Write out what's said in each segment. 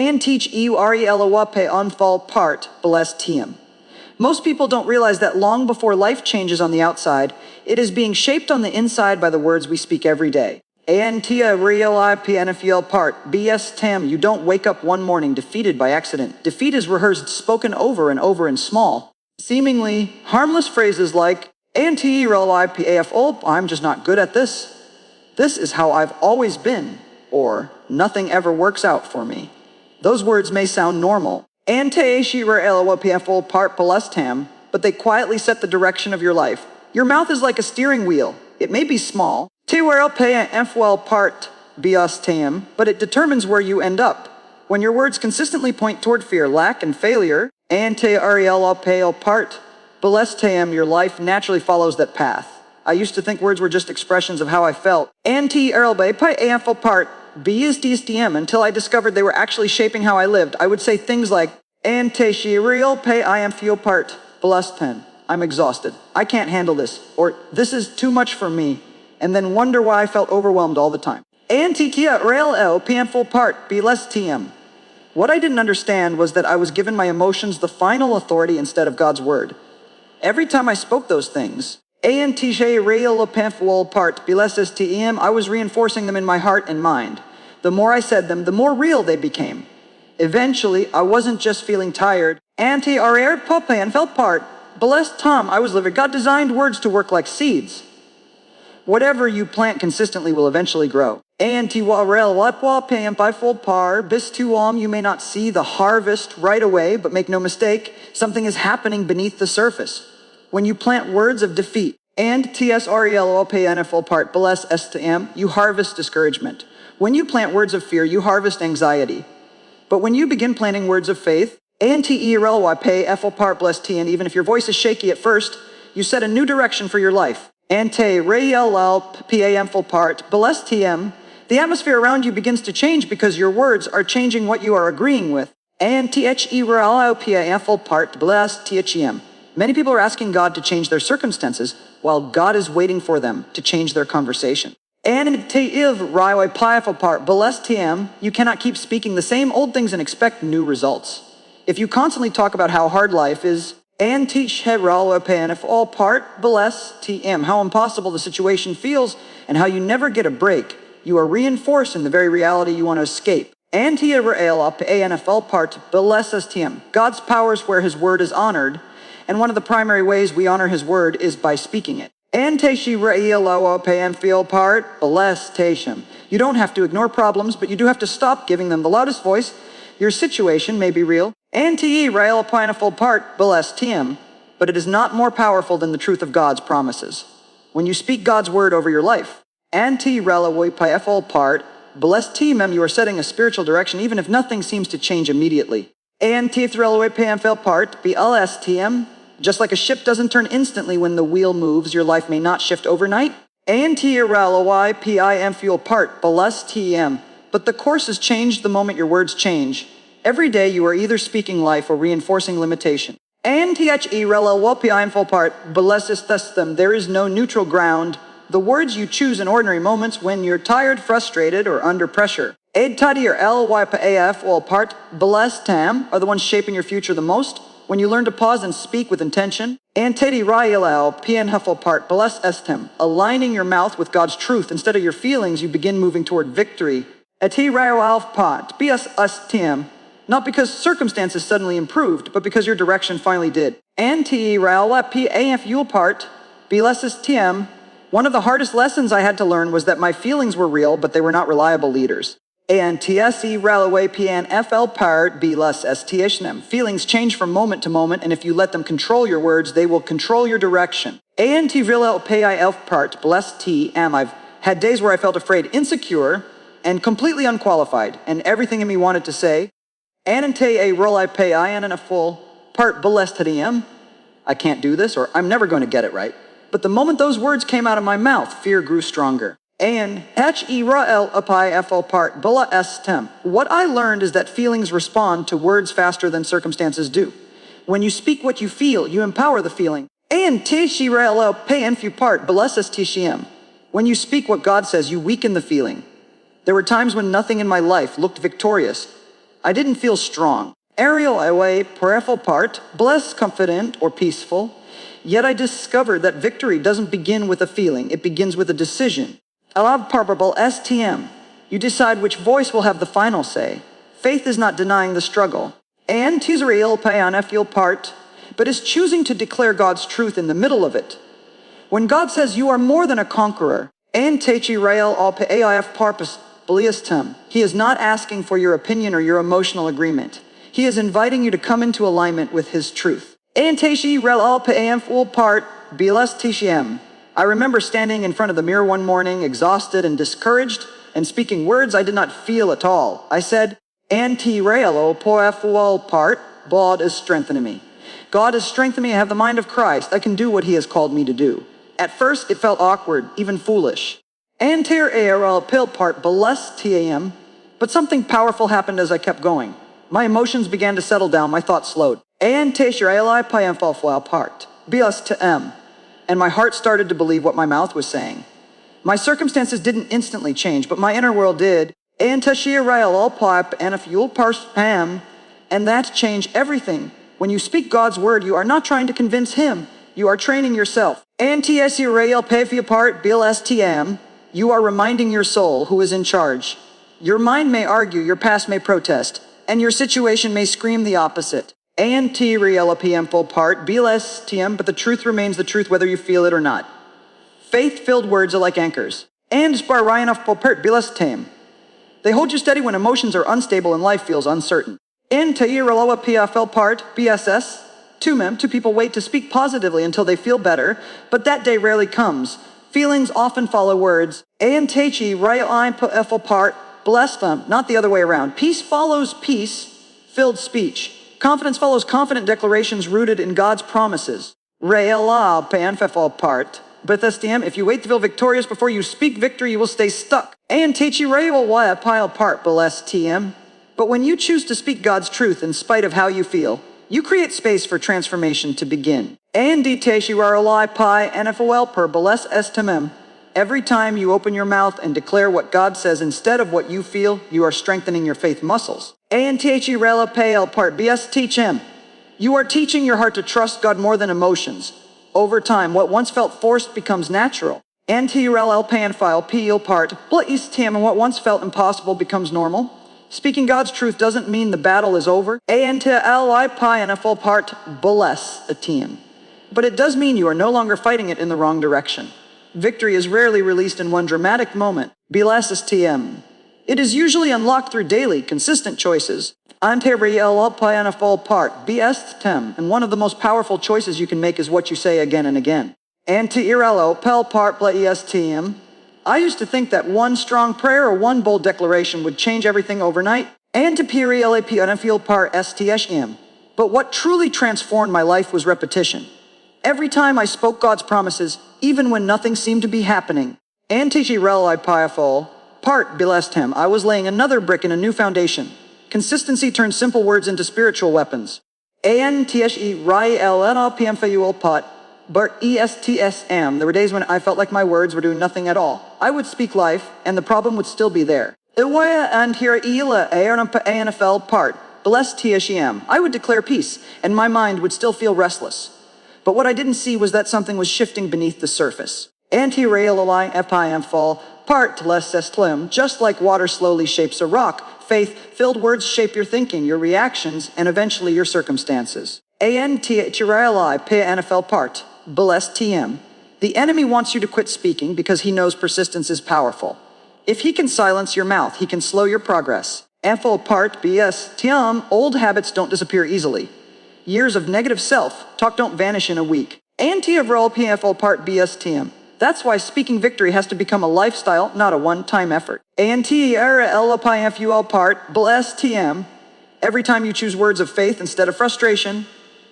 and teach eurelowape unfall part, bless tiem. Most people don't realize that long before life changes on the outside, it is being shaped on the inside by the words we speak every day. Antia realipianfiel part, BS tam, you don't wake up one morning defeated by accident. Defeat is rehearsed, spoken over and over in small, seemingly harmless phrases like, Anti realipiaf, I'm just not good at this. This is how I've always been, or nothing ever works out for me. Those words may sound normal, part palestam, but they quietly set the direction of your life. Your mouth is like a steering wheel. It may be small, part biastam, but it determines where you end up. When your words consistently point toward fear, lack, and failure, part balestam, your life naturally follows that path. I used to think words were just expressions of how I felt. Part BSDSDM until I discovered they were actually shaping how I lived. I would say things like, part balestan, I'm exhausted. I can't handle this. Or, this is too much for me. And then wonder why I felt overwhelmed all the time. Part BLSTM. What I didn't understand was that I was given my emotions the final authority instead of God's word. Every time I spoke those things, part BLSTM, I was reinforcing them in my heart and mind. The more I said them, the more real they became. Eventually, I wasn't just feeling tired. Part blessed Tom, I was living. God designed words to work like seeds. Whatever you plant consistently will eventually grow. You may not see the harvest right away, but make no mistake, something is happening beneath the surface. When you plant words of defeat, part bless STM, you harvest discouragement. When you plant words of fear, you harvest anxiety. But when you begin planting words of faith, part bless T, and even if your voice is shaky at first, you set a new direction for your life. Part bless TM, the atmosphere around you begins to change because your words are changing what you are agreeing with. Part bless THEM. Many people are asking God to change their circumstances, while God is waiting for them to change their conversation. Part bless TM, you cannot keep speaking the same old things and expect new results. If you constantly talk about how hard life is, part bless TM, how impossible the situation feels and how you never get a break, you are reinforced in the very reality you want to escape. Part bless STM, God's power is where his word is honored, and one of the primary ways we honor his word is by speaking it. Part bless Tashem. You don't have to ignore problems, but you do have to stop giving them the loudest voice. Your situation may be real. Part bless TM, but it is not more powerful than the truth of God's promises. When you speak God's word over your life, part bless TM, you are setting a spiritual direction even if nothing seems to change immediately. Part BLSTM, just like a ship doesn't turn instantly when the wheel moves, your life may not shift overnight. Part bless TM, but the course is changed the moment your words change. Every day you are either speaking life or reinforcing limitation. Part blesses them. There is no neutral ground. The words you choose in ordinary moments when you're tired, frustrated, or under pressure. Part bless tam are the ones shaping your future the most. When you learn to pause and speak with intention. Part bless estem, aligning your mouth with God's truth instead of your feelings, you begin moving toward victory. Part BSSTM, not because circumstances suddenly improved, but because your direction finally did. Part BSSTM, one of the hardest lessons I had to learn was that my feelings were real, but they were not reliable leaders. Part BSSTM, feelings change from moment to moment, and if you let them control your words, they will control your direction. Part bless TM, I've had days where I felt afraid, insecure, and completely unqualified, and everything in me wanted to say, part blessed TM, I can't do this, or I'm never going to get it right. But the moment those words came out of my mouth, fear grew stronger. Part blestem. What I learned is that feelings respond to words faster than circumstances do. When you speak what you feel, you empower the feeling. Part blesses TCM. When you speak what God says, you weaken the feeling. There were times when nothing in my life looked victorious. I didn't feel strong. Ariel away, prayerful part, blessed, confident, or peaceful. Yet I discovered that victory doesn't begin with a feeling, it begins with a decision. Alav Parbable STM. You decide which voice will have the final say. Faith is not denying the struggle. And Tizrael Payana feel part, but is choosing to declare God's truth in the middle of it. When God says you are more than a conqueror, and Techi Rael al Paif Parpus Beliastem, He is not asking for your opinion or your emotional agreement. He is inviting you to come into alignment with His truth. And Techi Rael al Paif part Bilas Tishem. I remember standing in front of the mirror one morning, exhausted and discouraged, and speaking words I did not feel at all. I said, Anti Raelo Poefual part, God is strengthening me. God is strengthening me. I have the mind of Christ. I can do what He has called me to do. At first, it felt awkward, even foolish. Antir Aerel Pil part Beles TAM, but something powerful happened as I kept going. My emotions began to settle down, my thoughts slowed. Antish Raeli Payamfalfwal part, Bias to M, and my heart started to believe what my mouth was saying. My circumstances didn't instantly change, but my inner world did. Antashir Rael all pipe and if you'll parse Pam, and that changed everything. When you speak God's word, you are not trying to convince Him. You are training yourself. Anti-SU Rael Payfi apart Bil STM. You are reminding your soul who is in charge. Your mind may argue, your past may protest, and your situation may scream the opposite. Anti-Rael PM full part Bil STM, but the truth remains the truth whether you feel it or not. Faith-filled words are like anchors. And Spar Ryan of Popert Bil STM. They hold you steady when emotions are unstable and life feels uncertain. In Tairalawa PFL part, BSS, two people wait to speak positively until they feel better, but that day rarely comes. Feelings often follow words. And Techi, Rayaline PFL part, bless them, not the other way around. Peace follows peace-filled speech. Confidence follows confident declarations rooted in God's promises. Rayala PFL part, Bethesdium, if you wait to feel victorious before you speak victory, you will stay stuck. And Techi Rayal Waya pile part, bless TM. But when you choose to speak God's truth in spite of how you feel, you create space for transformation to begin. And Teshi Pi NFL per Beles Estimem. Every time you open your mouth and declare what God says instead of what you feel, you are strengthening your faith muscles. And Techi Rela Pale part BS Teach Him. You are teaching your heart to trust God more than emotions. Over time, what once felt forced becomes natural. And T-Rel Pan File Peel part Blaze Tim, and what once felt impossible becomes normal. Speaking God's truth doesn't mean the battle is over. A-N-T-L-I Pi and a full part bless a team. But it does mean you are no longer fighting it in the wrong direction. Victory is rarely released in one dramatic moment. Bless TM. It is usually unlocked through daily, consistent choices. Ante-Riel Pi and a full part BS Tem. And one of the most powerful choices you can make is what you say again and again. Anti-Irelo Pel part Blaes TM. I used to think that one strong prayer or one bold declaration would change everything overnight. And to PRELAP unfeel par STSM. But what truly transformed my life was repetition. Every time I spoke God's promises, even when nothing seemed to be happening. And TGRELI PIFO, part blessed him. I was laying another brick in a new foundation. Consistency turns simple words into spiritual weapons. ANTSE RILNL PMFUL pot. But ESTSM, there were days when I felt like my words were doing nothing at all. I would speak life, and the problem would still be there. Iwaya and here Ila ANFL part, bless TSM. I would declare peace, and my mind would still feel restless. But what I didn't see was that something was shifting beneath the surface. Anti-rail align FIM fall, part less slim, just like water slowly shapes a rock. Faith-filled words shape your thinking, your reactions, and eventually your circumstances. ANTHRLI NFL part. Bless TM. The enemy wants you to quit speaking because he knows persistence is powerful. If he can silence your mouth, he can slow your progress. FO part BS TM, old habits don't disappear easily. Years of negative self-talk don't vanish in a week. Anti-overall PFO part BS TM. That's why speaking victory has to become a lifestyle, not a one-time effort. ANTRLPIFUL part Bless TM. Every time you choose words of faith instead of frustration,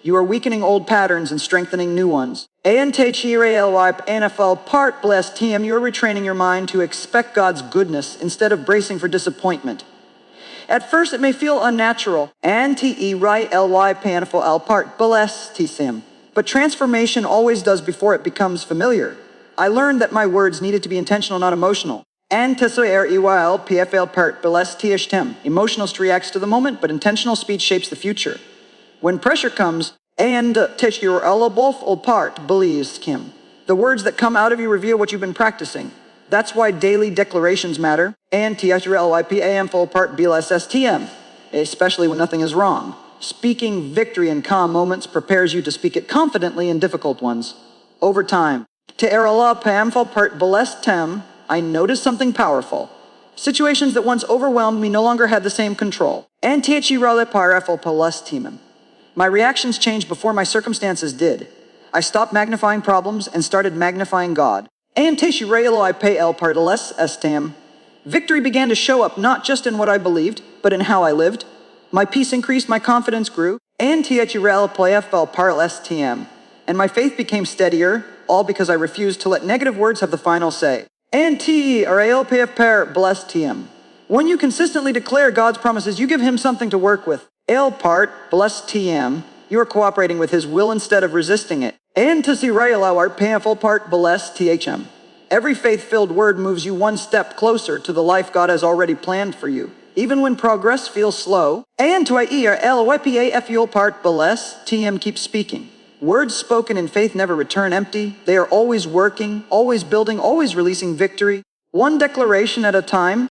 you are weakening old patterns and strengthening new ones. NFL part bless TM, you are retraining your mind to expect God's goodness instead of bracing for disappointment. At first, it may feel unnatural. Anti-E-Ry-L-Y paniful L part bless TSIM. But transformation always does before it becomes familiar. I learned that my words needed to be intentional, not emotional. And EYL PFL part beles THTM. Emotional reacts to the moment, but intentional speech shapes the future. When pressure comes, and both part believes Kim. The words that come out of you reveal what you've been practicing. That's why daily declarations matter. And THRLYPAM full part BLSSTM, especially when nothing is wrong. Speaking victory in calm moments prepares you to speak it confidently in difficult ones. Over time, TRLPAM full part BLSTM, I noticed something powerful. Situations that once overwhelmed me no longer had the same control. And THRLPARFL BLSTM. My reactions changed before my circumstances did. I stopped magnifying problems and started magnifying God. And STM. Victory began to show up not just in what I believed, but in how I lived. My peace increased, my confidence grew. And TM. And my faith became steadier, all because I refused to let negative words have the final say. And blessed TM. When you consistently declare God's promises, you give him something to work with. Blessed TM. You are cooperating with his will instead of resisting it. And blessed THM. Every faith-filled word moves you one step closer to the life God has already planned for you, even when progress feels slow. And blessed TM keeps speaking. Words spoken in faith never return empty. They are always working, always building, always releasing victory. One declaration at a time.